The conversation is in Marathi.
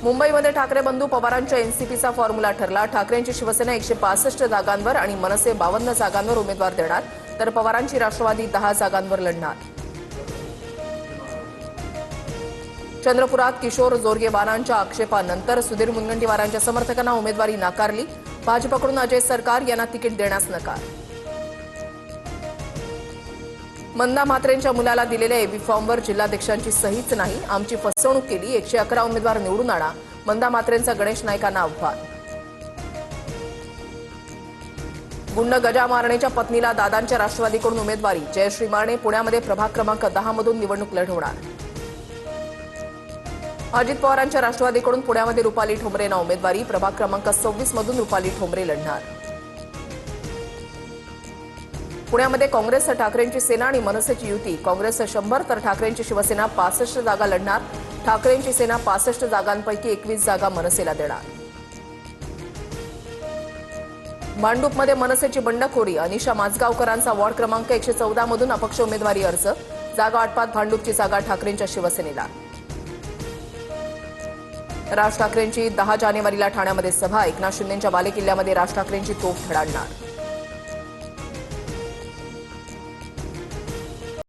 मुंबईमध्ये ठाकरे बंधू पवारांच्या एनसीपीचा फॉर्म्युला ठरला। ठाकरेंची शिवसेना 165 जागांवर आणि मनसे 52 जागांवर उमेदवार देणार, तर पवारांची राष्ट्रवादी 10 जागांवर लढणार। चंद्रपुरात किशोर जोरगेवारांच्या आक्षेपानंतर सुधीर मुनगंटीवारांच्या समर्थकांना उमेदवारी नाकारली। भाजपकडून अजय सरकार यांना तिकीट देण्यास नकार। मंदा म्हात्रेंच्या मुलाला दिलेल्या एबी फॉर्मवर जिल्हाध्यक्षांची सहीच नाही, आमची फसवणूक केली, 111 उमेदवार निवडून आणा, मंदा म्हात्रेंचा गणेश नाईकांना आव्हान। गुंड गजा मारणेच्या पत्नीला दादांच्या राष्ट्रवादीकडून उमेदवारी, जयश्री मारणे पुण्यामध्ये प्रभाग क्रमांक 10 मधून निवडणूक लढवणार। अजित पवारांच्या राष्ट्रवादीकडून पुण्यामध्ये रुपाली ठोंबरेंना उमेदवारी, प्रभाग क्रमांक 26 मधून रुपाली ठोंबरे लढणार। पुण्यामध्ये काँग्रेस ठाकरेंची सेना आणि मनसेची युती, काँग्रेस 100 तर ठाकरेंची शिवसेना 65 जागा लढणार। ठाकरेंची सेना 65 जागांपैकी 21 जागा मनसेला देणार। भांडूपमध्ये मनसेची बंडखोरी, अनिशा माजगावकरांचा वॉर्ड क्रमांक 114 मधून अपक्ष उमेदवारी अर्ज, जागा आटपात भांडूपची जागा ठाकरेंच्या शिवसेनेला। राज ठाकरेंची 10 जानेवारीला ठाण्यामध्ये सभा, एकनाथ शिंदेंच्या बालेकिल्ल्यामध्ये राज ठाकरेंची तोफ धडाडणार।